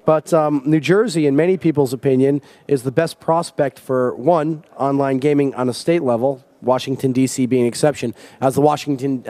But New Jersey, in many people's opinion, is the best prospect for, one, online gaming on a state level, Washington, D.C. being an exception, as Washington,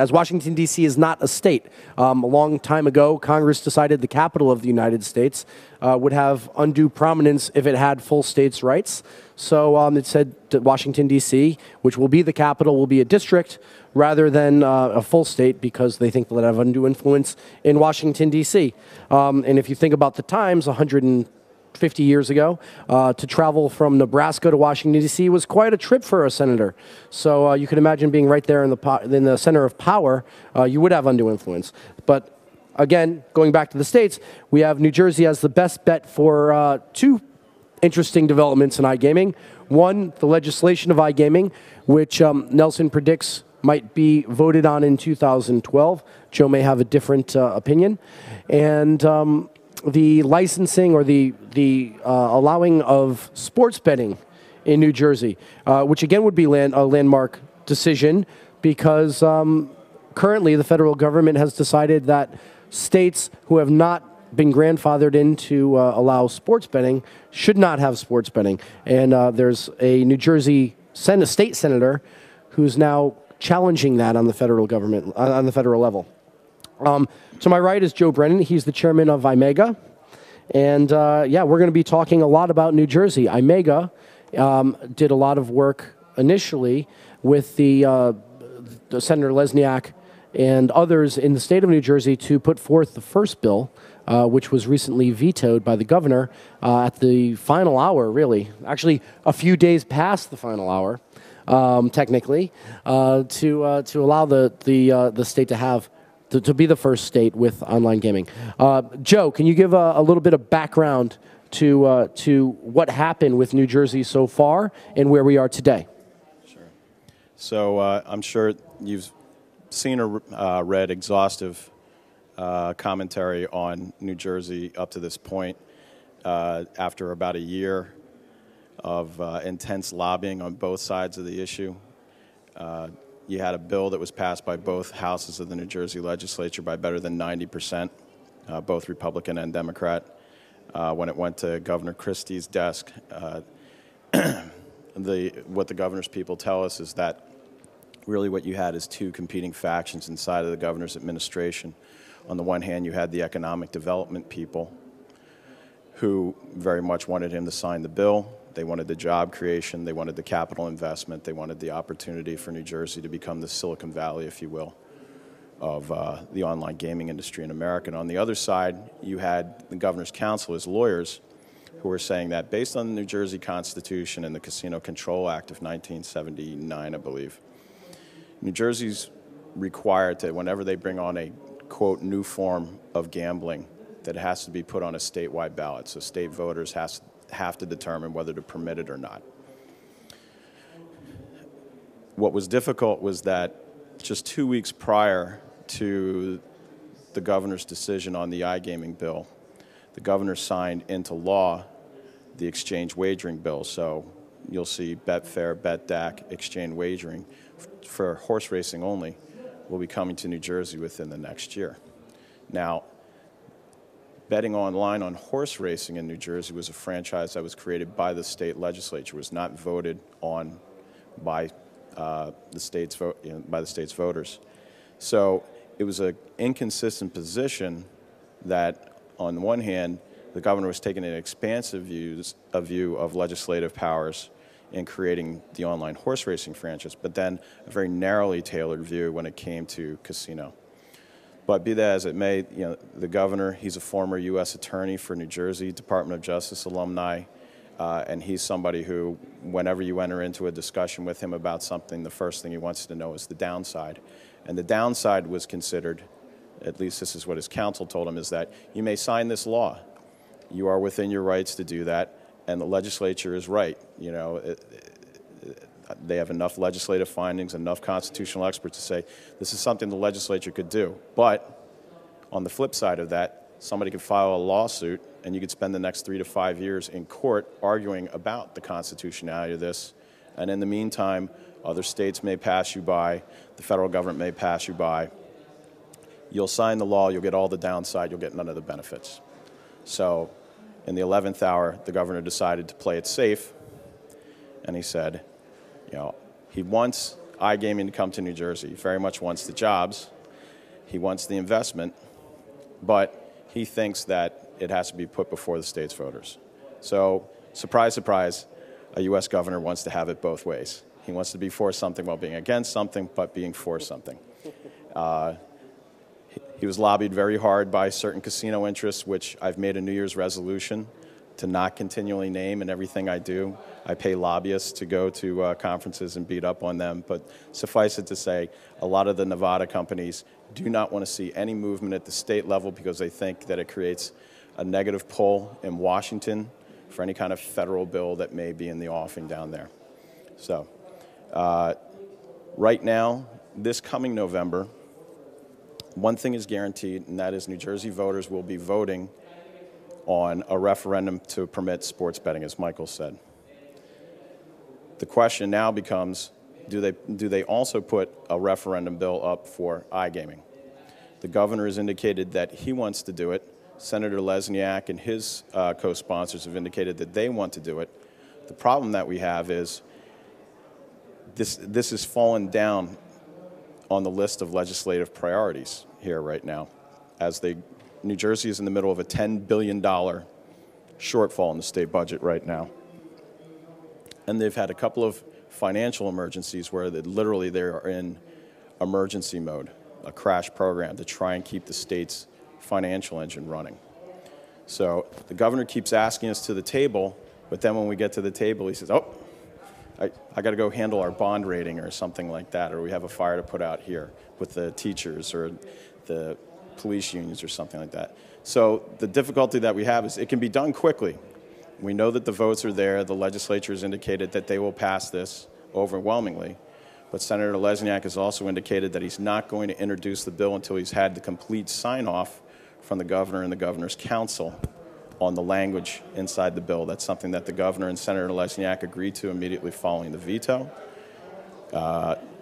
D.C. is not a state. A long time ago, Congress decided the capital of the United States would have undue prominence if it had full states' rights. So it said that Washington, D.C., which will be the capital, will be a district rather than a full state, because they think they'll have undue influence in Washington, D.C. And if you think about the times, 150 years ago, to travel from Nebraska to Washington, D.C. was quite a trip for a senator. So you can imagine being right there in the center of power, you would have undue influence. But again, going back to the states, we have New Jersey as the best bet for two interesting developments in iGaming. One, the legislation of iGaming, which Nelson predicts might be voted on in 2012. Joe may have a different opinion. And the licensing or the allowing of sports betting in New Jersey, which again would be a landmark decision, because currently the federal government has decided that states who have not been grandfathered in to allow sports betting should not have sports betting. And there's a New Jersey state senator who's now challenging that on the federal government, on the federal level. To my right is Joe Brennan. He's the chairman of IMEGA. And yeah, we're going to be talking a lot about New Jersey. IMEGA did a lot of work initially with the Senator Lesniak and others in the state of New Jersey to put forth the first bill, which was recently vetoed by the governor at the final hour, really. Actually, a few days past the final hour, technically, to allow the state to have to be the first state with online gaming. Joe, can you give a little bit of background to what happened with New Jersey so far and where we are today? Sure. So I'm sure you've seen or read exhaustive commentary on New Jersey up to this point. After about a year of intense lobbying on both sides of the issue, you had a bill that was passed by both houses of the New Jersey legislature by better than 90%, both Republican and Democrat. When it went to Governor Christie's desk, what the governor's people tell us is that really what you had is two competing factions inside of the governor's administration. On the one hand, you had the economic development people who very much wanted him to sign the bill. They wanted the job creation, they wanted the capital investment, they wanted the opportunity for New Jersey to become the Silicon Valley, if you will, of the online gaming industry in America. And on the other side, you had the governor's council, his lawyers, who were saying that based on the New Jersey Constitution and the Casino Control Act of 1979, I believe, New Jersey's required to, whenever they bring on a, quote, new form of gambling, that it has to be put on a statewide ballot. So state voters have to determine whether to permit it or not. What was difficult was that just 2 weeks prior to the governor's decision on the iGaming bill, the governor signed into law the exchange wagering bill. So you'll see Betfair, BetDAC, exchange wagering for horse racing only will be coming to New Jersey within the next year. Now, betting online on horse racing in New Jersey was a franchise that was created by the state legislature. It was not voted on by the state's voters. So it was an inconsistent position that, on the one hand, the governor was taking an expansive view of legislative powers in creating the online horse racing franchise, but then a very narrowly tailored view when it came to casino. But be that as it may, the governor, he's a former U.S. attorney for New Jersey, Department of Justice alumni, and he's somebody who, whenever you enter into a discussion with him about something, the first thing he wants to know is the downside. And the downside was considered, at least this is what his counsel told him, is that you may sign this law. You are within your rights to do that, and the legislature is right. They have enough legislative findings, enough constitutional experts to say this is something the legislature could do. But on the flip side of that, somebody could file a lawsuit and you could spend the next 3 to 5 years in court arguing about the constitutionality of this. And in the meantime, other states may pass you by, the federal government may pass you by. You'll sign the law, you'll get all the downside, you'll get none of the benefits. So In the 11th hour, the governor decided to play it safe, and he said, you know, he wants iGaming to come to New Jersey. He very much wants the jobs. He wants the investment, but he thinks that it has to be put before the state's voters. So, surprise, surprise, a U.S. governor wants to have it both ways. He wants to be for something while being against something, but being for something. He was lobbied very hard by certain casino interests, which I've made a New Year's resolution to not continually name in everything I do. I pay lobbyists to go to conferences and beat up on them, but suffice it to say, a lot of the Nevada companies do not want to see any movement at the state level because they think that it creates a negative pull in Washington for any kind of federal bill that may be in the offing down there. So, right now, this coming November, one thing is guaranteed, and that is New Jersey voters will be voting on a referendum to permit sports betting, as Michael said. The question now becomes, do they also put a referendum bill up for iGaming? The governor has indicated that he wants to do it. Senator Lesniak and his co-sponsors have indicated that they want to do it. The problem that we have is this has fallen down on the list of legislative priorities here right now, as New Jersey is in the middle of a $10 billion shortfall in the state budget right now. And they've had a couple of financial emergencies where literally they are in emergency mode, a crash program to try and keep the state's financial engine running. So the governor keeps asking us to the table, but then when we get to the table, he says, oh, I got to go handle our bond rating or something like that, or we have a fire to put out here with the teachers or the police unions or something like that. So the difficulty that we have is it can be done quickly. We know that the votes are there. The legislature has indicated that they will pass this overwhelmingly. But Senator Lesniak has also indicated that he's not going to introduce the bill until he's had the complete sign-off from the governor and the governor's council on the language inside the bill. That's something that the governor and Senator Lesniak agreed to immediately following the veto.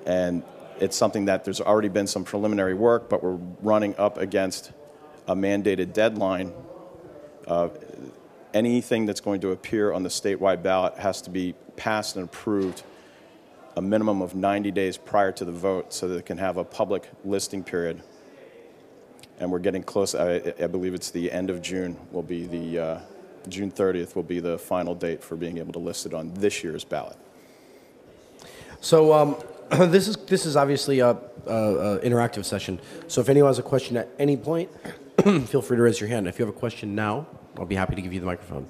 And it's something that there's already been some preliminary work, but we're running up against a mandated deadline. Anything that's going to appear on the statewide ballot has to be passed and approved a minimum of 90 days prior to the vote so that it can have a public listing period. And we're getting close. I believe it's the end of June will be the June 30th will be the final date for being able to list it on this year's ballot. So this is obviously a interactive session. So if anyone has a question at any point, feel free to raise your hand. If you have a question now, I'll be happy to give you the microphone.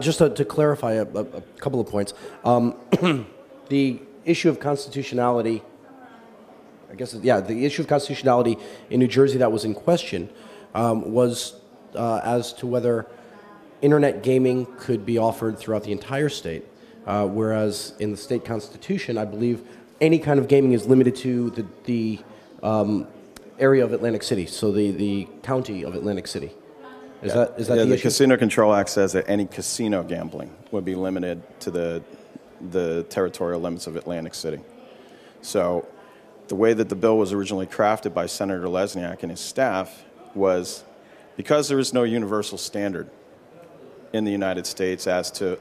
Just to clarify a couple of points, the issue of constitutionality. I guess, yeah, the issue of constitutionality in New Jersey that was in question was as to whether internet gaming could be offered throughout the entire state, whereas in the state constitution, I believe any kind of gaming is limited to the area of Atlantic City, so the county of Atlantic City. Is that the issue? The Casino Control Act says that any casino gambling would be limited to the territorial limits of Atlantic City. So the way that the bill was originally crafted by Senator Lesniak and his staff was because there is no universal standard in the United States as to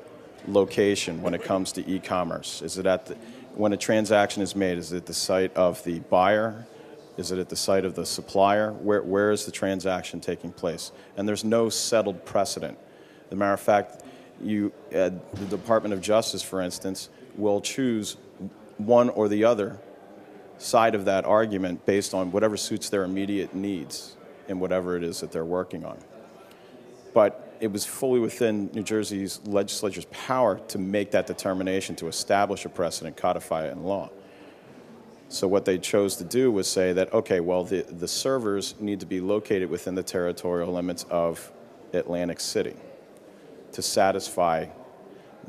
location when it comes to e-commerce. Is it when a transaction is made, is it at the site of the buyer? Is it at the site of the supplier? Where is the transaction taking place? And there's no settled precedent. As a matter of fact, the Department of Justice, for instance, will choose one or the other side of that argument based on whatever suits their immediate needs and whatever it is that they're working on. But it was fully within New Jersey's legislature's power to make that determination, to establish a precedent, codify it in law. So what they chose to do was say that, okay, well, the servers need to be located within the territorial limits of Atlantic City to satisfy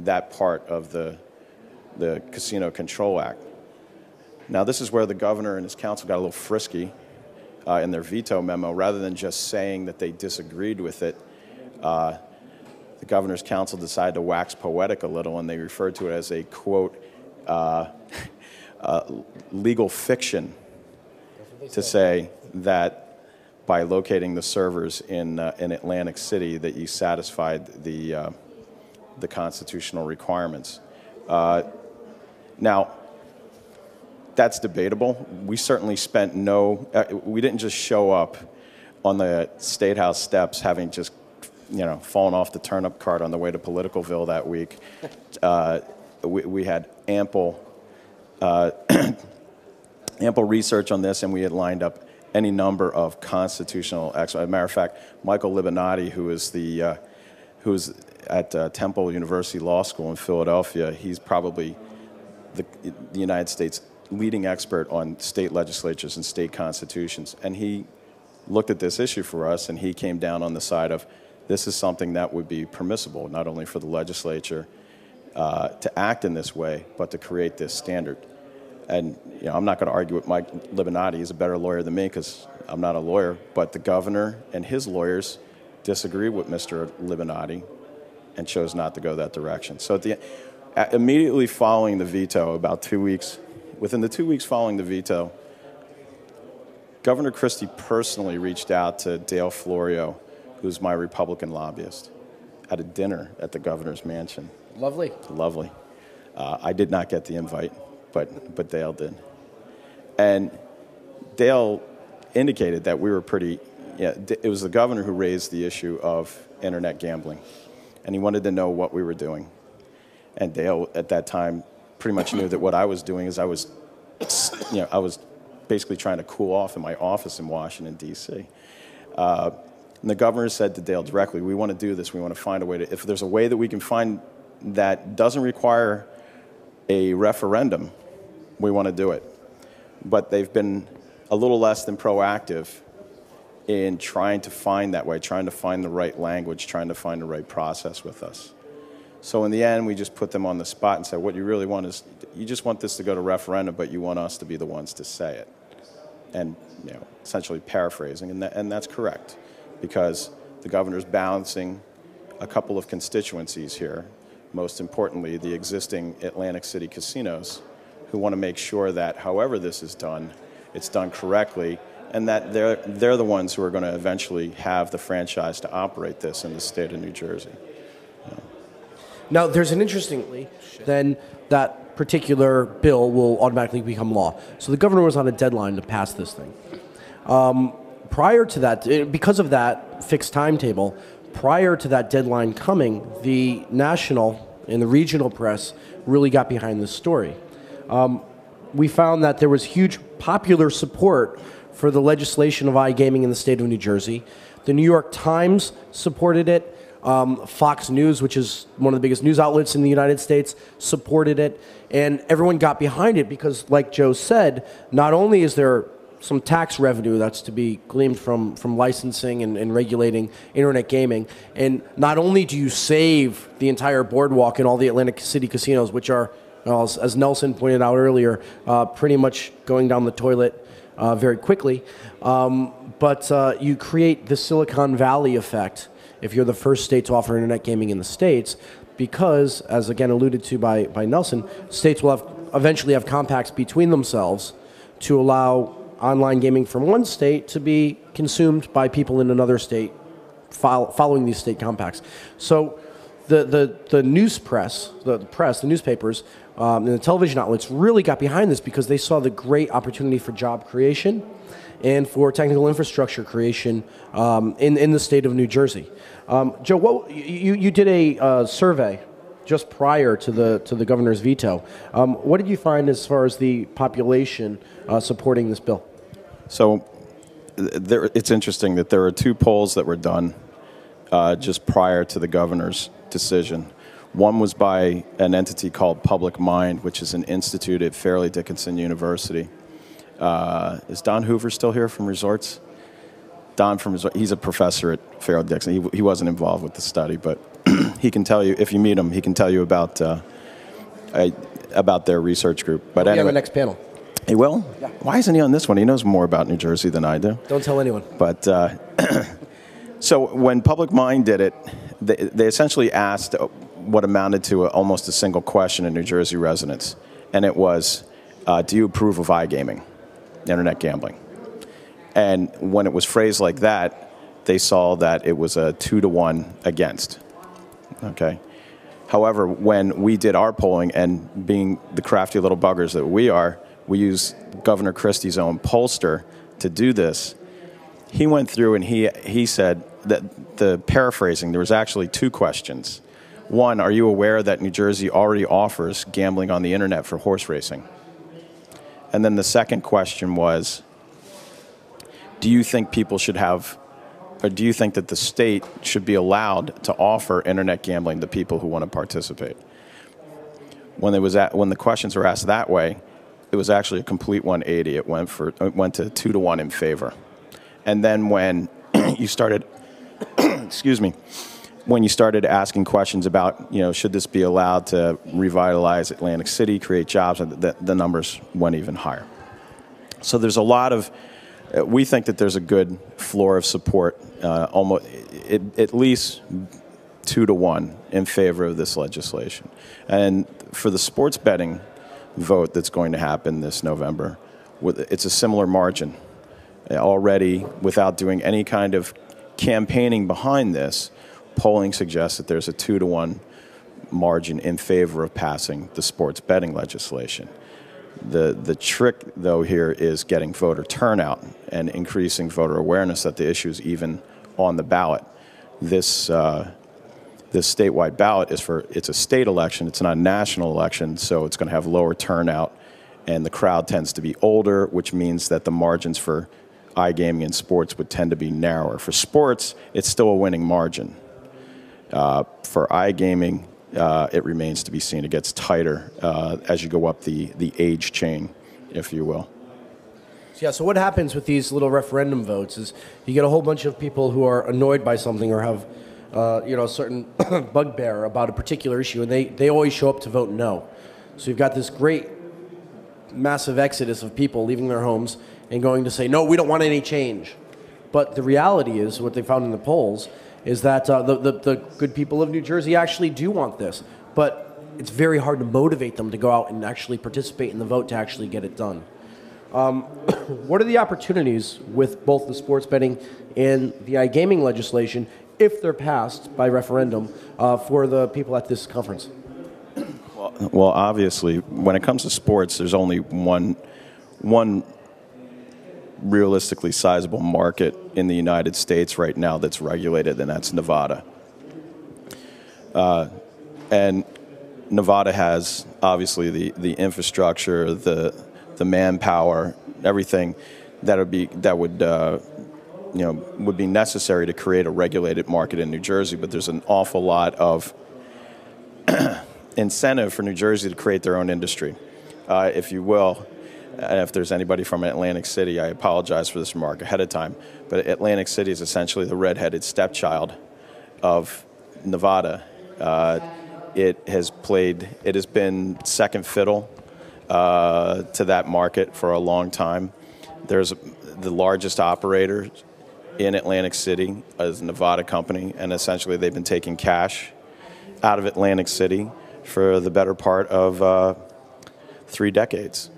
that part of the Casino Control Act. Now, this is where the governor and his council got a little frisky in their veto memo. Rather than just saying that they disagreed with it, the governor's council decided to wax poetic a little, and they referred to it as a, quote, legal fiction to say that by locating the servers in Atlantic City that you satisfied the constitutional requirements. Now, that's debatable. We certainly spent we didn't just show up on the State House steps having just, fallen off the turnip cart on the way to Politicalville that week. We had ample research on this, and we had lined up any number of constitutional experts. As a matter of fact, Michael Libinati, who's at Temple University Law School in Philadelphia, he's probably the United States' leading expert on state legislatures and state constitutions. And he looked at this issue for us, and he came down on the side of this is something that would be permissible, not only for the legislature to act in this way, but to create this standard. And I'm not going to argue with Mike Libinati. He's a better lawyer than me because I'm not a lawyer. But the governor and his lawyers disagree with Mr. Libinati and chose not to go that direction. So immediately following the veto, within the 2 weeks following the veto, Governor Christie personally reached out to Dale Florio, who's my Republican lobbyist, at a dinner at the governor's mansion. Lovely. Lovely. I did not get the invite, but Dale did. And Dale indicated that we were it was the governor who raised the issue of internet gambling, and he wanted to know what we were doing. And Dale, at that time, pretty much knew that what I was doing is I was basically trying to cool off in my office in Washington, D.C. And the governor said to Dale directly, we want to do this. We want to find a way if there's a way that we can find that doesn't require a referendum, we want to do it. But they've been a little less than proactive in trying to find that way, trying to find the right language, trying to find the right process with us. So in the end, we just put them on the spot and said, what you really want is, you just want this to go to referendum, but you want us to be the ones to say it. And essentially paraphrasing, and that's correct, because the governor's balancing a couple of constituencies here. Most importantly, the existing Atlantic City casinos, who want to make sure that however this is done, it's done correctly, and that they're the ones who are going to eventually have the franchise to operate this in the state of New Jersey. Now, there's an interestingly, then that particular bill will automatically become law. So the governor was on a deadline to pass this thing. Prior to that, because of that fixed timetable, prior to that deadline coming, the national and the regional press really got behind this story. We found that there was huge popular support for the legislation of iGaming in the state of New Jersey. The New York Times supported it. Fox News, which is one of the biggest news outlets in the United States, supported it. And everyone got behind it because, like Joe said, not only is there some tax revenue that's to be gleaned from licensing and regulating internet gaming, and not only do you save the entire boardwalk and all the Atlantic City casinos, which are, as Nelson pointed out earlier, pretty much going down the toilet very quickly, but you create the Silicon Valley effect if you're the first state to offer internet gaming in the States, because, as again alluded to by Nelson, states will eventually have compacts between themselves to allow online gaming from one state to be consumed by people in another state following these state compacts. So the news press, the newspapers, and the television outlets really got behind this because they saw the great opportunity for job creation and for technical infrastructure creation in the state of New Jersey. Joe, you did a survey just prior to the governor's veto. What did you find as far as the population supporting this bill? So it's interesting that there are two polls that were done just prior to the governor's decision. One was by an entity called Public Mind, which is an institute at Fairleigh Dickinson University. Is Don Hoover still here from Resorts? Don from Resorts, he's a professor at Fairleigh Dickinson. He wasn't involved with the study, but he can tell you, if you meet him, he can tell you about their research group. But anyway, on the next panel. He will? Yeah. Why isn't he on this one? He knows more about New Jersey than I do. Don't tell anyone. But so when Public Mind did it, they essentially asked what amounted to almost a single question in New Jersey residents, and it was, do you approve of iGaming, internet gambling? And when it was phrased like that, they saw that it was a 2-to-1 against. Okay. However, when we did our polling, and being the crafty little buggers that we are, we used Governor Christie's own pollster to do this. He went through and he said that, the paraphrasing, there was actually 2 questions. One, are you aware that New Jersey already offers gambling on the internet for horse racing? And then the second question was, do you think people should have, or do you think that the state should be allowed to offer internet gambling to people who want to participate? When the questions were asked that way, it was actually a complete 180. It went to 2-to-1 in favor. And then when you started, excuse me, when you started asking questions about, should this be allowed to revitalize Atlantic City, create jobs, the numbers went even higher. So there's a lot of, we think that there's a good floor of support, almost at least 2-to-1 in favor of this legislation. And for the sports betting vote that's going to happen this November, it's a similar margin. Already, without doing any kind of campaigning behind this, polling suggests that there's a 2-to-1 margin in favor of passing the sports betting legislation. The trick, though, here is getting voter turnout and increasing voter awareness that the issue is even on the ballot. This statewide ballot it's a state election. It's not a national election, so it's going to have lower turnout, and the crowd tends to be older, which means that the margins for iGaming and sports would tend to be narrower. For sports, it's still a winning margin. For iGaming, it remains to be seen. It gets tighter as you go up the age chain, if you will. Yeah, so what happens with these little referendum votes is you get a whole bunch of people who are annoyed by something or have a certain bugbear about a particular issue, and they always show up to vote no. So you've got this great massive exodus of people leaving their homes and going to say, no, we don't want any change. But the reality is, what they found in the polls, is that the good people of New Jersey actually do want this. But it's very hard to motivate them to go out and actually participate in the vote to actually get it done. What are the opportunities with both the sports betting and the iGaming legislation, if they're passed by referendum, for the people at this conference? Well, obviously, when it comes to sports, there's only one realistically sizable market in the United States right now that's regulated, and that's Nevada. And Nevada has obviously the infrastructure, the manpower, everything that would be necessary to create a regulated market in New Jersey. But there's an awful lot of incentive for New Jersey to create their own industry, if you will. And if there's anybody from Atlantic City, I apologize for this remark ahead of time, but Atlantic City is essentially the redheaded stepchild of Nevada. It has been second fiddle to that market for a long time. There's the largest operator in Atlantic City is a Nevada company, and essentially they've been taking cash out of Atlantic City for the better part of 3 decades.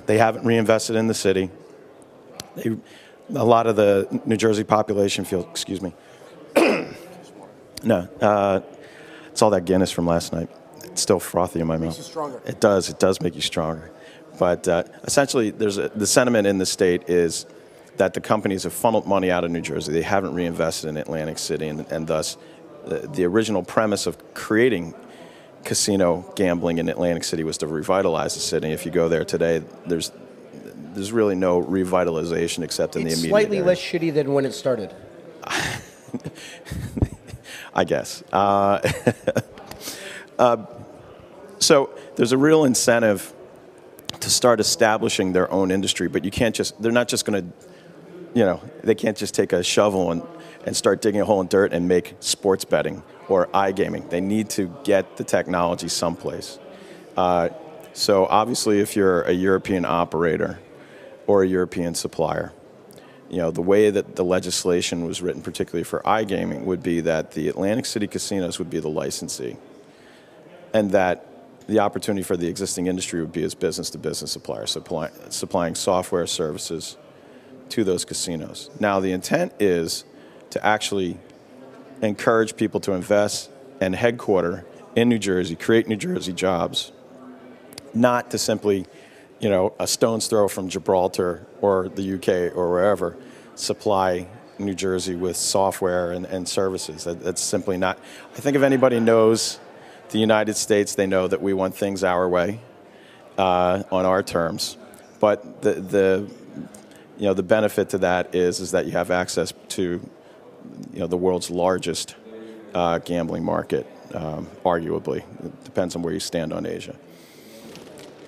They haven't reinvested in the city. A lot of the New Jersey population feels, excuse me. No, it's all that Guinness from last night. It's still frothy in my mouth. Makes you stronger. It does make you stronger. But essentially, the sentiment in the state is that the companies have funneled money out of New Jersey. They haven't reinvested in Atlantic City, and thus the original premise of creating casino gambling in Atlantic City was to revitalize the city. If you go there today, there's really no revitalization except in the immediate slightly area. less shitty than when it started. I guess. So there's a real incentive to start establishing their own industry, but they're not just going to, they can't just take a shovel and start digging a hole in dirt and make sports betting or iGaming. They need to get the technology someplace. So obviously, if you're a European operator or a European supplier, the way that the legislation was written, particularly for iGaming, would be that the Atlantic City casinos would be the licensee, and that the opportunity for the existing industry would be as business-to-business suppliers, supplying software services to those casinos. Now, the intent is to actually encourage people to invest and headquarter in New Jersey, create New Jersey jobs, not to simply, a stone's throw from Gibraltar or the UK or wherever, supply New Jersey with software and services. That's simply not. I think if anybody knows the United States, they know that we want things our way, on our terms. But the benefit to that is that you have access to, the world's largest gambling market, arguably. It depends on where you stand on Asia.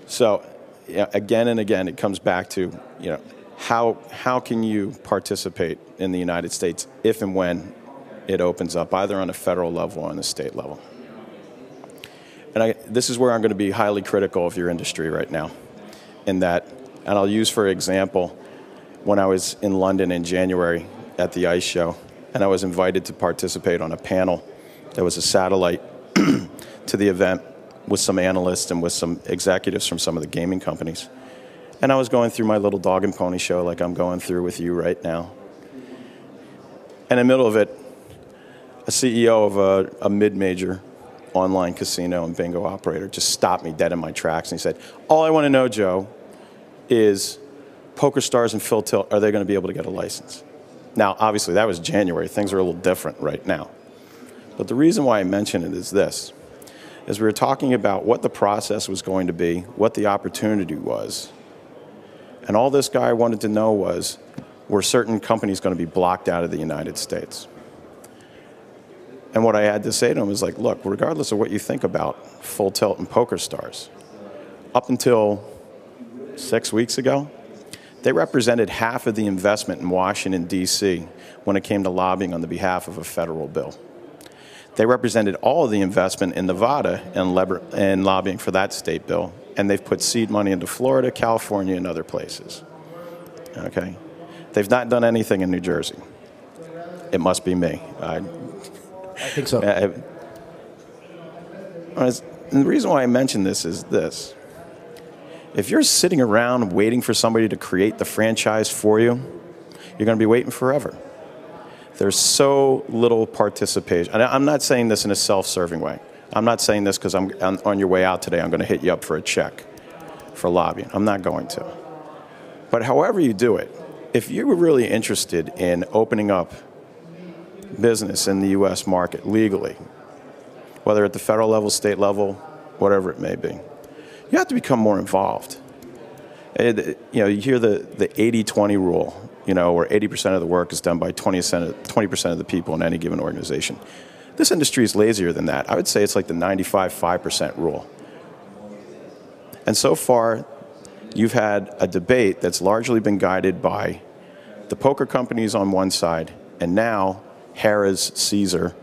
So, again and again, it comes back to, how can you participate in the United States if and when it opens up, either on a federal level or on a state level. And this is where I'm going to be highly critical of your industry right now, in that, and I'll use for example, when I was in London in January at the ICE show, and I was invited to participate on a panel. There was a satellite to the event with some analysts and with some executives from some of the gaming companies. And I was going through my little dog and pony show like I'm going through with you right now. And in the middle of it, a CEO of a mid-major online casino and bingo operator just stopped me dead in my tracks and he said, "All I want to know, Joe, is PokerStars and Phil Tilt, are they going to be able to get a license?" Now, obviously, that was January. Things are a little different right now. But the reason why I mention it is this, is we were talking about what the process was going to be, what the opportunity was. And all this guy wanted to know was, were certain companies going to be blocked out of the United States? And what I had to say to him was like, look, regardless of what you think about Full Tilt and PokerStars, up until 6 weeks ago, they represented half of the investment in Washington, D.C. when it came to lobbying on the behalf of a federal bill. They represented all of the investment in Nevada and lobbying for that state bill, and they've put seed money into Florida, California, and other places. Okay? They've not done anything in New Jersey. It must be me. I think so. And the reason why I mention this is this. If you're sitting around waiting for somebody to create the franchise for you, you're going to be waiting forever. There's so little participation. And I'm not saying this in a self-serving way. I'm not saying this because I'm on your way out today, I'm going to hit you up for a check for lobbying. I'm not going to. But however you do it, if you were really interested in opening up business in the U.S. market legally, whether at the federal level, state level, whatever it may be, you have to become more involved. You hear the 80-20 rule, where 80% of the work is done by 20% of the people in any given organization. This industry is lazier than that. I would say it's like the 95-5% rule. And so far, you've had a debate that's largely been guided by the poker companies on one side, and now Harrah's Caesar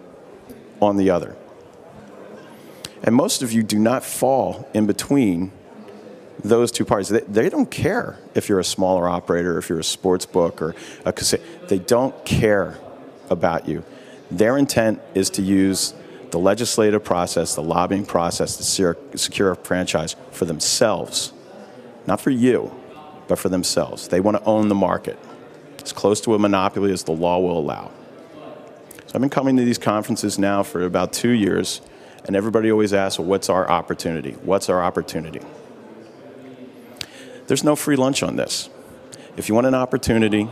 on the other. And most of you do not fall in between those two parties. They don't care if you're a smaller operator, if you're a sports book or a casino. They don't care about you. Their intent is to use the legislative process, the lobbying process to secure a franchise for themselves. Not for you, but for themselves. They want to own the market as close to a monopoly as the law will allow. So I've been coming to these conferences now for about 2 years, and everybody always asks, well, what's our opportunity? What's our opportunity? There's no free lunch on this. If you want an opportunity,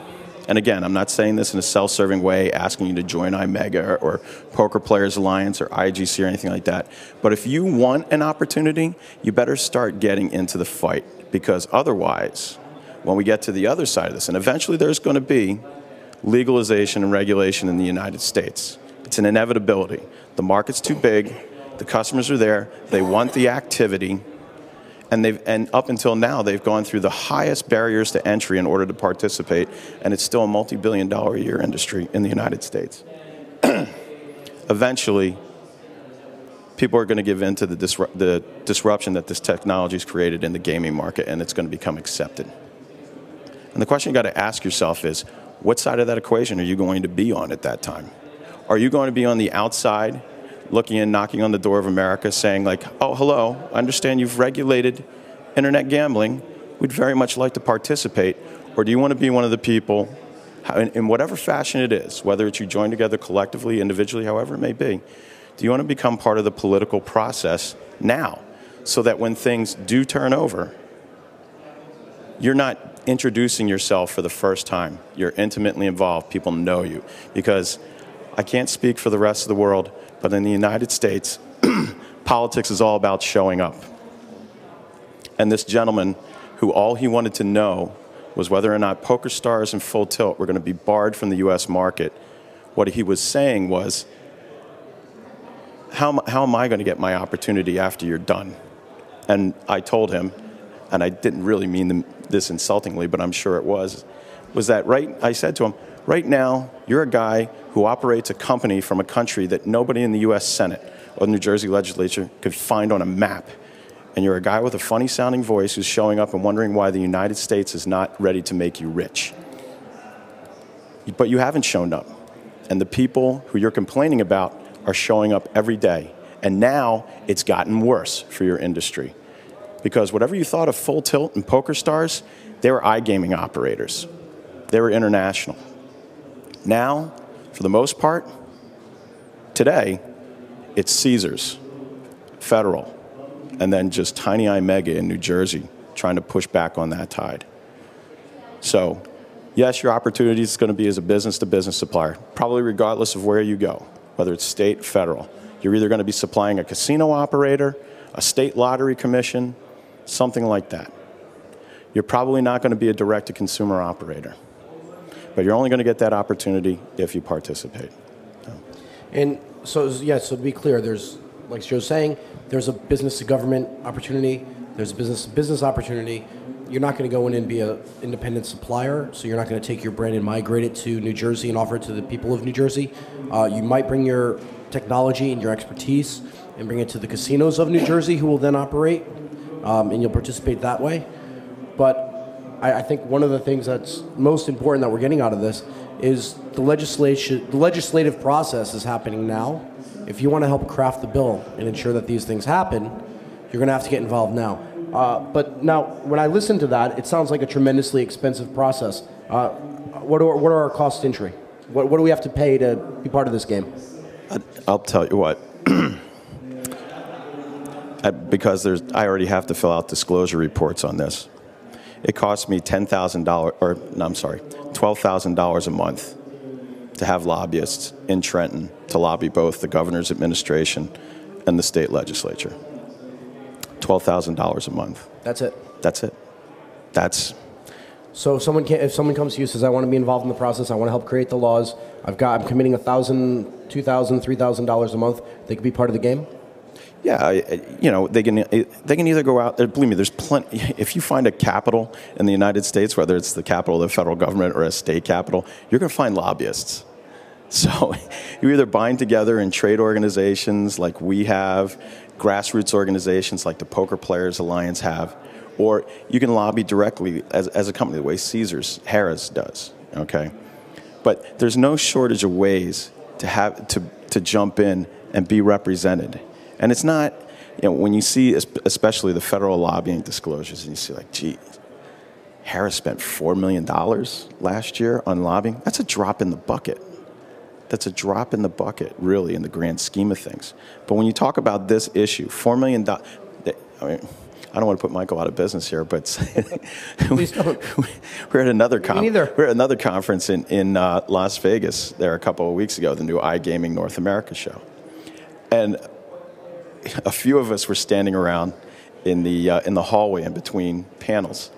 and again, I'm not saying this in a self-serving way, asking you to join iMega or Poker Players Alliance or IGC or anything like that, but if you want an opportunity, you better start getting into the fight, because otherwise, when we get to the other side of this, and eventually there's going to be legalization and regulation in the United States. It's an inevitability. The market's too big. The customers are there. They want the activity. And up until now, they've gone through the highest barriers to entry in order to participate, and it's still a multi-billion-dollar-a-year industry in the United States. Eventually, people are going to give in to the disruption that this technology has created in the gaming market, and it's going to become accepted. And the question you got to ask yourself is, what side of that equation are you going to be on at that time? Are you going to be on the outside, looking in, knocking on the door of America, saying like, oh, hello, I understand you've regulated internet gambling. We'd very much like to participate. Or do you want to be one of the people, in whatever fashion it is, whether it's you join together collectively, individually, however it may be, do you want to become part of the political process now so that when things do turn over, you're not introducing yourself for the first time. You're intimately involved. People know you. Because I can't speak for the rest of the world, but in the United States, politics is all about showing up. And this gentleman, who all he wanted to know was whether or not Poker Stars and Full Tilt were going to be barred from the U.S. market, what he was saying was, how am I going to get my opportunity after you're done? And I told him, and I didn't really mean this insultingly, but I'm sure it was that I said to him, right now, you're a guy who operates a company from a country that nobody in the U.S. Senate or the New Jersey legislature could find on a map. And you're a guy with a funny-sounding voice who's showing up and wondering why the United States is not ready to make you rich. But you haven't shown up. And the people who you're complaining about are showing up every day. And now it's gotten worse for your industry. Because whatever you thought of Full Tilt and Poker Stars, they were iGaming operators. They were international. Now, for the most part, today, it's Caesars, Federal, and then just Tiny iMega in New Jersey trying to push back on that tide. So, yes, your opportunity is going to be as a business-to-business supplier, probably regardless of where you go, whether it's state, federal. You're either going to be supplying a casino operator, a state lottery commission, something like that. You're probably not going to be a direct-to-consumer operator. But you're only going to get that opportunity if you participate. And so, yeah, so to be clear, there's, like Joe's saying, there's a business-to-government opportunity, there's a business-to-business opportunity. You're not going to go in and be an independent supplier, so you're not going to take your brand and migrate it to New Jersey and offer it to the people of New Jersey. You might bring your technology and your expertise and bring it to the casinos of New Jersey, who will then operate, and you'll participate that way. But I think one of the things that's most important that we're getting out of this is the legislative process is happening now. If you want to help craft the bill and ensure that these things happen, you're going to have to get involved now. But now, when I listen to that, it sounds like a tremendously expensive process. What are our costs to entry? What do we have to pay to be part of this game? I'll tell you what. Because I already have to fill out disclosure reports on this. It costs me $12,000 a month to have lobbyists in Trenton to lobby both the governor's administration and the state legislature. $12,000 a month. That's it. That's it. So if someone comes to you and says, I want to be involved in the process, I want to help create the laws, I'm committing $1,000, $2,000, $3,000 a month, they could be part of the game? Yeah, they can either go out there. Believe me, there's plenty. If you find a capital in the United States, whether it's the capital of the federal government or a state capital, you're going to find lobbyists. So you either bind together in trade organizations like we have, grassroots organizations like the Poker Players Alliance have, or you can lobby directly as a company, the way Caesars, Harrah's does. Okay, but there's no shortage of ways to jump in and be represented. And it's not, when you see, especially the federal lobbying disclosures, and you see like, gee, Harrah spent $4 million last year on lobbying. That's a drop in the bucket. That's a drop in the bucket, really, in the grand scheme of things. But when you talk about this issue, $4 million, I mean, I don't want to put Michael out of business here, but we're at another conference in Las Vegas there a couple of weeks ago, the new iGaming North America show. And a few of us were standing around in the hallway in between panels.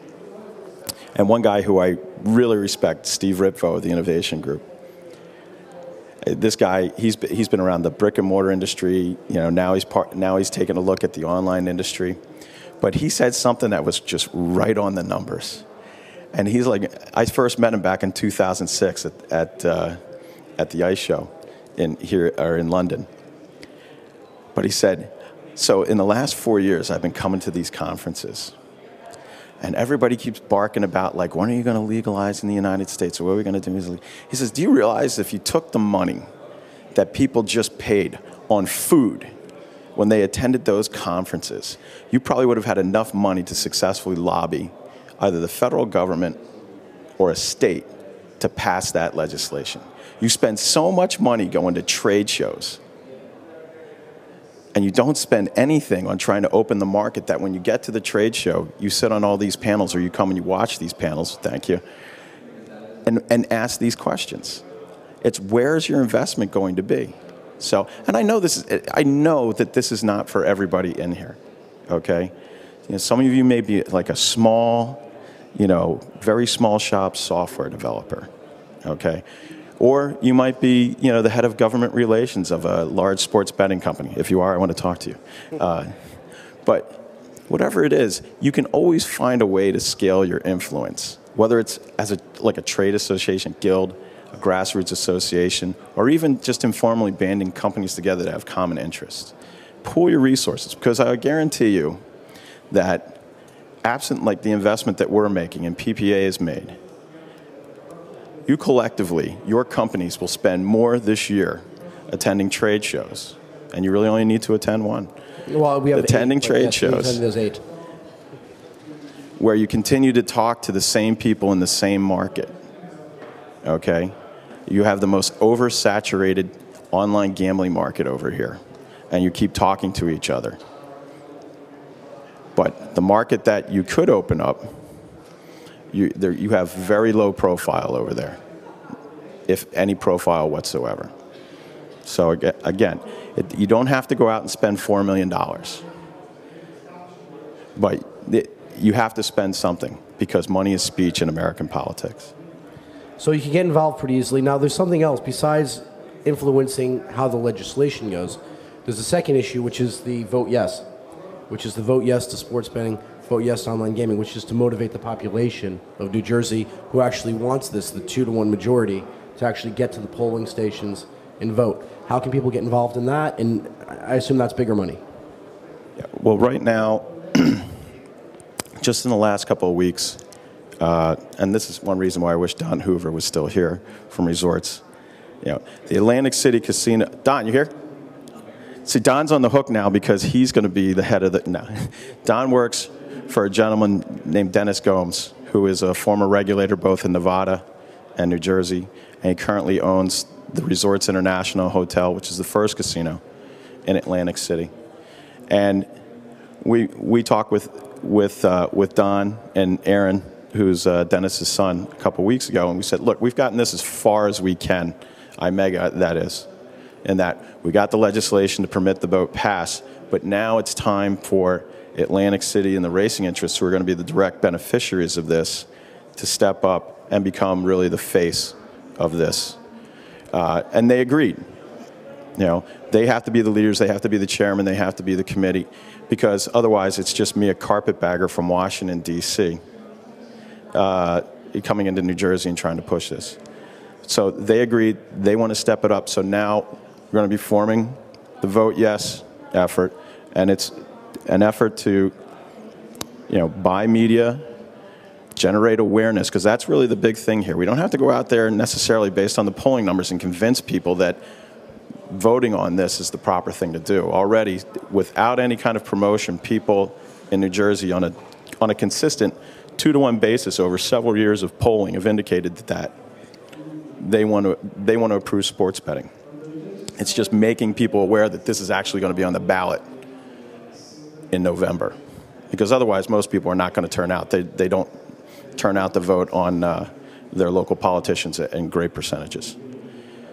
And one guy who I really respect, Steve Ripvo of the Innovation Group. This guy, he's been around the brick and mortar industry. Now he's taking a look at the online industry. But he said something that was just right on the numbers. And he's like, I first met him back in 2006 at the ICE show in London. But he said, so in the last 4 years, I've been coming to these conferences. And everybody keeps barking about, like, when are you going to legalize in the United States? Or what are we going to do? He says, do you realize if you took the money that people just paid on food when they attended those conferences, you probably would have had enough money to successfully lobby either the federal government or a state to pass that legislation. You spend so much money going to trade shows, and you don't spend anything on trying to open the market, that when you get to the trade show, you sit on all these panels, or you come and you watch these panels, thank you, and ask these questions. It's, where's your investment going to be? So, and I know that this is not for everybody in here, okay? You know, some of you may be like a small, very small shop software developer, okay? Or you might be, the head of government relations of a large sports betting company. If you are, I want to talk to you. But whatever it is, you can always find a way to scale your influence, whether it's as like a trade association, guild, a grassroots association, or even just informally banding companies together that have common interests. Pool your resources, because I guarantee you that absent like the investment that we're making and PPA is made, you collectively, your companies will spend more this year attending trade shows, and you really only need to attend one. Well, we have attending trade shows, those 8. where you continue to talk to the same people in the same market. Okay, you have the most oversaturated online gambling market over here, and you keep talking to each other. But the market that you could open up, you have very low profile over there, if any profile whatsoever. So again, you don't have to go out and spend $4 million, but you have to spend something, because money is speech in American politics. So you can get involved pretty easily. Now, there's something else besides influencing how the legislation goes. There's a second issue, which is the vote yes, which is the vote yes to sports betting, vote yes to online gaming, which is to motivate the population of New Jersey who actually wants this, the 2-to-1 majority, to actually get to the polling stations and vote. How can people get involved in that? And I assume that's bigger money. Yeah, well, right now, just in the last couple of weeks, and this is one reason why I wish Don Hoover was still here from Resorts. The Atlantic City Casino. Don, you here? See, Don's on the hook now because he's going to be the head of the. No, Don works for a gentleman named Dennis Gomes, who is a former regulator both in Nevada and New Jersey, and he currently owns the Resorts International Hotel, which is the first casino in Atlantic City. And we talked with Don and Aaron, who's Dennis's son, a couple weeks ago, and we said, look, we've gotten this as far as we can, IMEGA that is, and that we got the legislation to permit the vote pass, but now it's time for Atlantic City and the racing interests, who are going to be the direct beneficiaries of this, to step up and become really the face of this. And they agreed. They have to be the leaders, they have to be the chairman, they have to be the committee, because otherwise it's just me, a carpetbagger from Washington, D.C., coming into New Jersey and trying to push this. So they agreed, they want to step it up. So now we're going to be forming the Vote Yes effort, and it's an effort to, buy media, generate awareness, because that's really the big thing here. We don't have to go out there necessarily based on the polling numbers and convince people that voting on this is the proper thing to do. Already, without any kind of promotion, people in New Jersey on a consistent 2-to-1 basis over several years of polling have indicated that they want to approve sports betting. It's just making people aware that this is actually going to be on the ballot in November, because otherwise most people are not going to turn out. They don't turn out to vote on their local politicians in great percentages.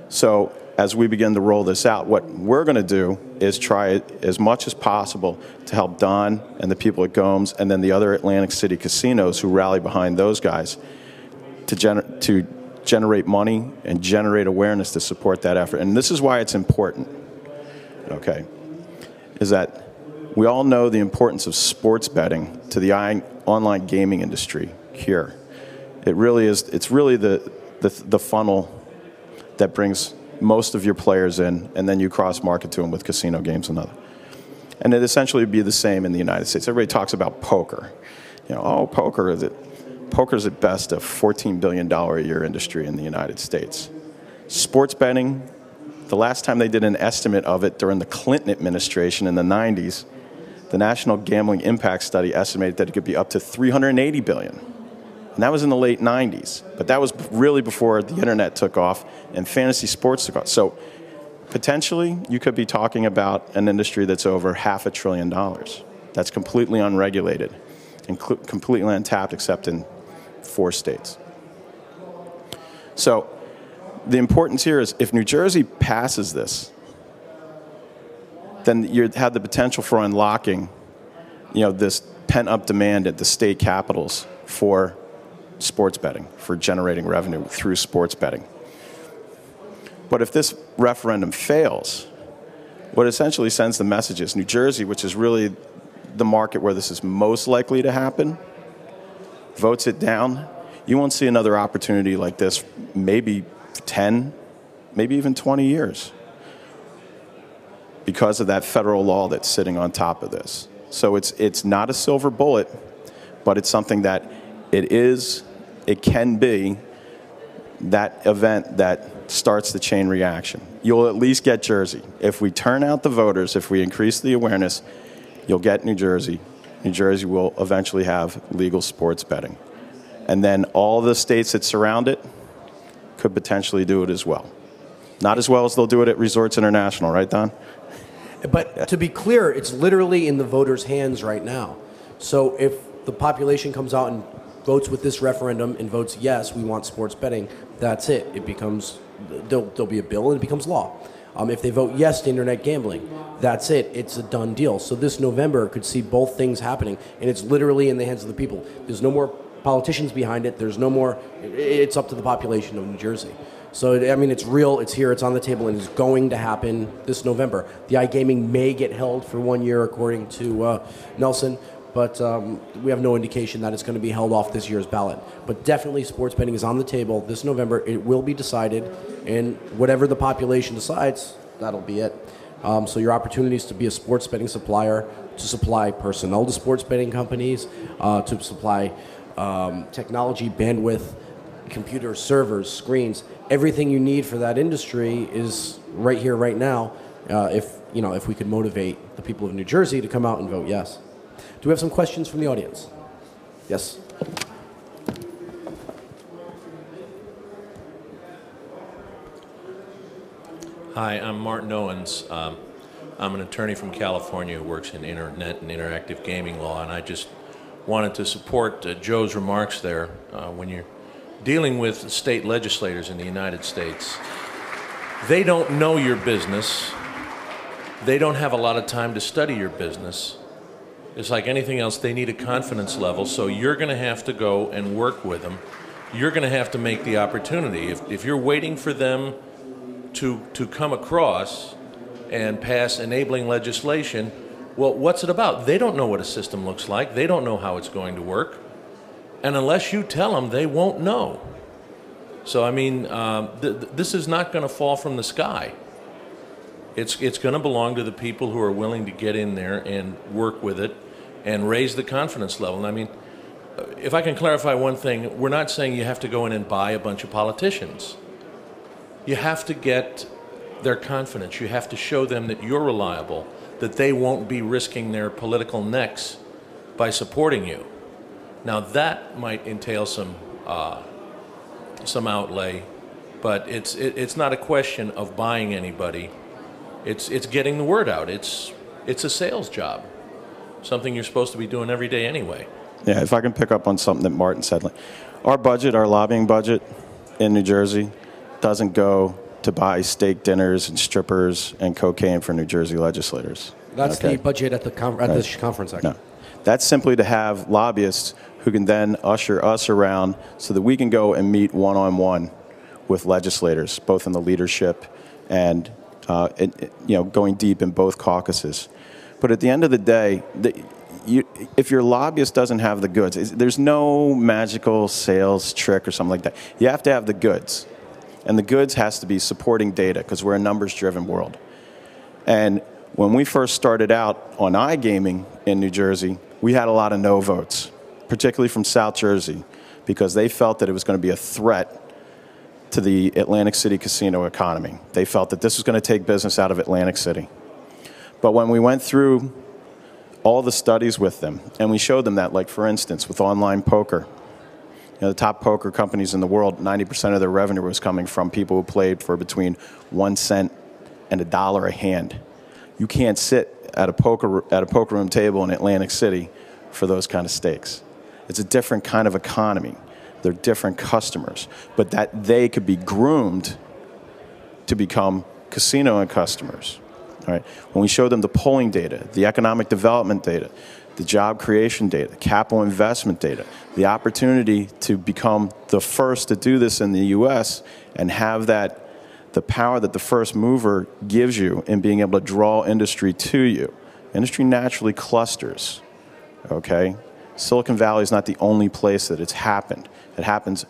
So as we begin to roll this out, what we're going to do is try as much as possible to help Don and the people at Gomes and then the other Atlantic City casinos who rally behind those guys to generate money and generate awareness to support that effort. And this is why it's important, okay, is that we all know the importance of sports betting to the online gaming industry here. It really is, it's really the funnel that brings most of your players in, and then you cross-market to them with casino games and other. And it essentially would be the same in the United States. Everybody talks about poker. Poker's at best a $14 billion a year industry in the United States. Sports betting, the last time they did an estimate of it during the Clinton administration in the 90s, the National Gambling Impact Study estimated that it could be up to $380 billion And that was in the late 90s. But that was really before the internet took off and fantasy sports took off. So potentially, you could be talking about an industry that's over $500 billion. That's completely unregulated and completely untapped except in 4 states. So the importance here is if New Jersey passes this, then you have the potential for unlocking, this pent-up demand at the state capitals for sports betting, for generating revenue through sports betting. But if this referendum fails, what essentially sends the message is New Jersey, which is really the market where this is most likely to happen, votes it down, you won't see another opportunity like this maybe 10, maybe even 20 years because of that federal law that's sitting on top of this. So it's not a silver bullet, but it's something that it can be that event that starts the chain reaction. You'll at least get Jersey. If we turn out the voters, if we increase the awareness, you'll get New Jersey. New Jersey will eventually have legal sports betting. And then all the states that surround it could potentially do it as well. Not as well as they'll do it at Resorts International, right, Don? But to be clear, it's literally in the voters' hands right now. So if the population comes out and votes with this referendum and votes yes, we want sports betting, that's it. It becomes, there'll be a bill and it becomes law. If they vote yes to internet gambling, that's it. It's a done deal. So this November could see both things happening, and it's literally in the hands of the people. There's no more politicians behind it. There's no more, it's up to the population of New Jersey. So, it's real, it's here, it's on the table, and it's going to happen this November. The iGaming may get held for 1 year, according to Nelson, but we have no indication that it's going to be held off this year's ballot. But definitely sports betting is on the table this November. It will be decided, and whatever the population decides, that'll be it. So your opportunities to be a sports betting supplier, to supply personnel to sports betting companies, to supply technology, bandwidth, computer servers, screens, everything you need for that industry is right here, right now. If we could motivate the people of New Jersey to come out and vote yes. Do we have some questions from the audience? Yes. Hi, I'm Martin Owens. I'm an attorney from California who works in internet and interactive gaming law, and I just wanted to support Joe's remarks there. When you're dealing with state legislators in the United States, they don't know your business. They don't have a lot of time to study your business. It's like anything else, they need a confidence level, so you're going to have to go and work with them. You're going to have to make the opportunity. If you're waiting for them to come across and pass enabling legislation, well, what's it about? They don't know what a system looks like. They don't know how it's going to work. And unless you tell them, they won't know. So, this is not going to fall from the sky. It's going to belong to the people who are willing to get in there and work with it and raise the confidence level. And if I can clarify one thing, we're not saying you have to go in and buy a bunch of politicians. You have to get their confidence. You have to show them that you're reliable, that they won't be risking their political necks by supporting you. Now that might entail some outlay, but it's not a question of buying anybody. It's getting the word out. It's a sales job, something you're supposed to be doing every day anyway. Yeah, if I can pick up on something that Martin said, our budget, our lobbying budget in New Jersey, doesn't go to buy steak dinners and strippers and cocaine for New Jersey legislators. That's the budget at the this conference, actually. No. That's simply to have lobbyists who can then usher us around so that we can go and meet one-on-one with legislators, both in the leadership and going deep in both caucuses. But at the end of the day, if your lobbyist doesn't have the goods, there's no magical sales trick or something like that. You have to have the goods. And the goods has to be supporting data because we're a numbers-driven world. And when we first started out on iGaming in New Jersey, we had a lot of no votes, particularly from South Jersey, because they felt that it was going to be a threat to the Atlantic City casino economy. They felt that this was going to take business out of Atlantic City. But when we went through all the studies with them, and we showed them that, like for instance, with online poker, The top poker companies in the world, 90% of their revenue was coming from people who played for between 1 cent and $1 a hand. You can't sit at a poker room table in Atlantic City for those kind of stakes. It's a different kind of economy. They're different customers, but that they could be groomed to become casino and customers. All right? When we show them the polling data, the economic development data, the job creation data, the capital investment data, the opportunity to become the first to do this in the US and have that, the power that the first mover gives you in being able to draw industry to you. Industry naturally clusters, okay? Silicon Valley is not the only place that it's happened. It happens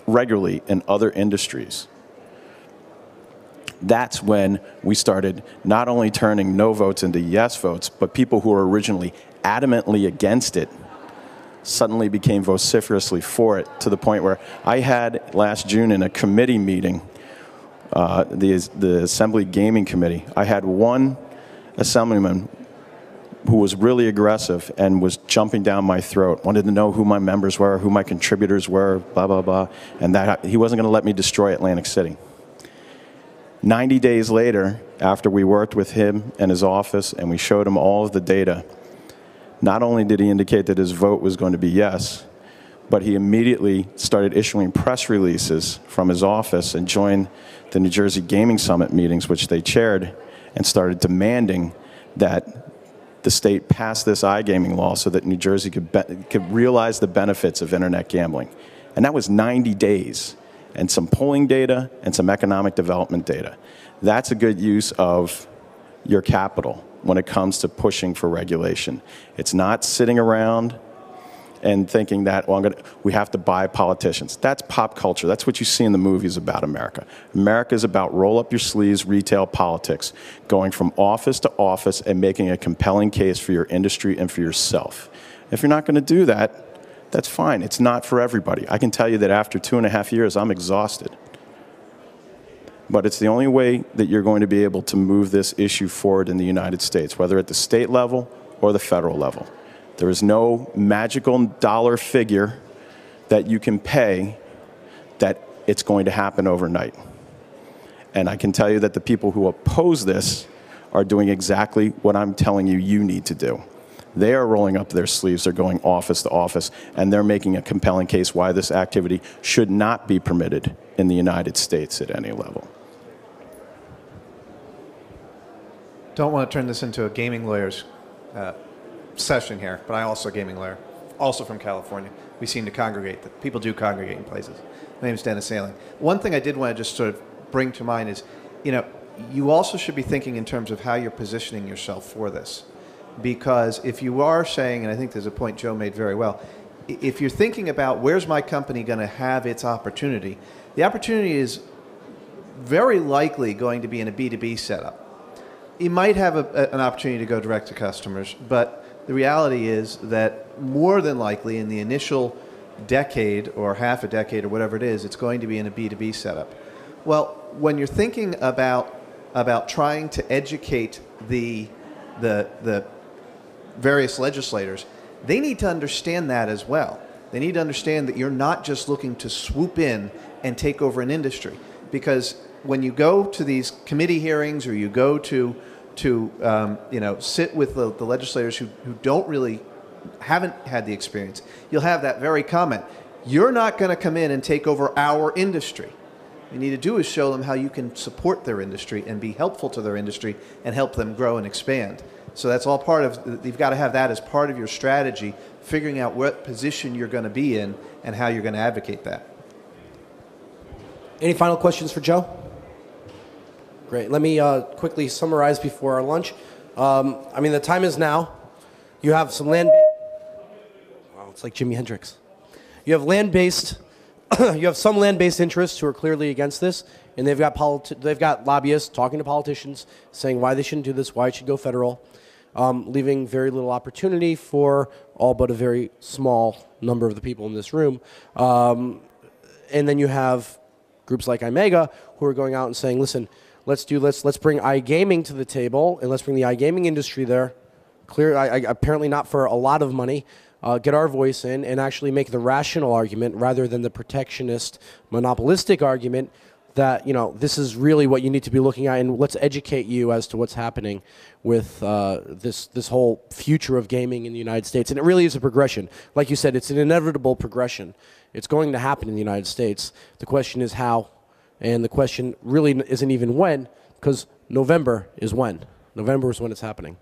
regularly in other industries. That's when we started not only turning no votes into yes votes, but people who were originally adamantly against it suddenly became vociferously for it, to the point where I had last June in a committee meeting, the Assembly Gaming Committee, I had one assemblyman who was really aggressive and was jumping down my throat, wanted to know who my members were, who my contributors were, blah, blah, blah, and that he wasn't going to let me destroy Atlantic City. 90 days later, after we worked with him and his office and we showed him all of the data, not only did he indicate that his vote was going to be yes, but he immediately started issuing press releases from his office and joined the New Jersey Gaming Summit meetings, which they chaired, and started demanding that the state pass this iGaming law so that New Jersey could realize the benefits of internet gambling. And that was 90 days, and some polling data and some economic development data. That's a good use of your capital when it comes to pushing for regulation. It's not sitting around and thinking that, well, we have to buy politicians. That's pop culture. That's what you see in the movies about America. America is about roll up your sleeves retail politics, going from office to office and making a compelling case for your industry and for yourself. If you're not going to do that, that's fine. It's not for everybody. I can tell you that after 2.5 years, I'm exhausted. But it's the only way that you're going to be able to move this issue forward in the United States, whether at the state level or the federal level. There is no magical dollar figure that you can pay that it's going to happen overnight. And I can tell you that the people who oppose this are doing exactly what I'm telling you you need to do. They are rolling up their sleeves, they're going office to office, and they're making a compelling case why this activity should not be permitted in the United States at any level. Don't want to turn this into a gaming lawyer's session here, but I'm also a gaming lawyer, also from California. We seem to congregate. People do congregate in places. My name is Dennis Sailing. One thing I did want to just sort of bring to mind is, you also should be thinking in terms of how you're positioning yourself for this. Because if you are saying, and I think there's a point Joe made very well, if you're thinking about where's my company going to have its opportunity, the opportunity is very likely going to be in a B2B setup. You might have an opportunity to go direct to customers, but the reality is that more than likely in the initial decade or half a decade or whatever it is, it's going to be in a B2B setup. Well, when you're thinking about trying to educate the various legislators, they need to understand that as well. They need to understand that you're not just looking to swoop in and take over an industry. Because when you go to these committee hearings or you go to sit with the legislators who haven't had the experience, you'll have that very comment. You're not going to come in and take over our industry. What you need to do is show them how you can support their industry and be helpful to their industry and help them grow and expand. So that's all part of, you've got to have that as part of your strategy, figuring out what position you're going to be in and how you're going to advocate that. Any final questions for Joe? Great. Let me quickly summarize before our lunch. The time is now. You have some land. Wow, it's like Jimi Hendrix. You have land-based. You have some land-based interests who are clearly against this, and they've got lobbyists talking to politicians, saying why they shouldn't do this, why it should go federal, leaving very little opportunity for all but a very small number of the people in this room. And then you have groups like iMega who are going out and saying, listen, let's bring iGaming to the table, and let's bring the iGaming industry there. Apparently not for a lot of money, get our voice in, and actually make the rational argument rather than the protectionist, monopolistic argument that, this is really what you need to be looking at, and let's educate you as to what's happening with this whole future of gaming in the United States. And it really is a progression. Like you said, it's an inevitable progression. It's going to happen in the United States. The question is how, and the question really isn't even when, because November is when. November is when it's happening.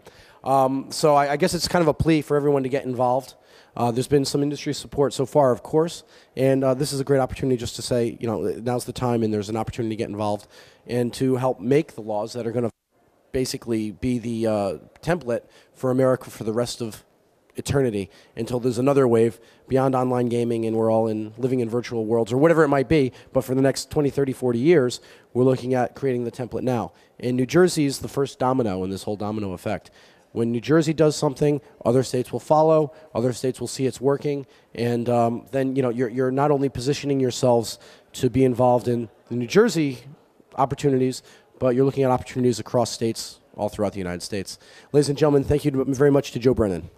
So I guess it's kind of a plea for everyone to get involved. There's been some industry support so far, of course, and this is a great opportunity just to say, now's the time, and there's an opportunity to get involved and to help make the laws that are going to basically be the template for America for the rest of eternity until there's another wave beyond online gaming and we're all living in virtual worlds or whatever it might be. But for the next 20, 30, 40 years, we're looking at creating the template now. And New Jersey is the first domino in this whole domino effect. When New Jersey does something, other states will follow, other states will see it's working, and then you're not only positioning yourselves to be involved in the New Jersey opportunities, but you're looking at opportunities across states all throughout the United States. Ladies and gentlemen, thank you very much to Joe Brennan.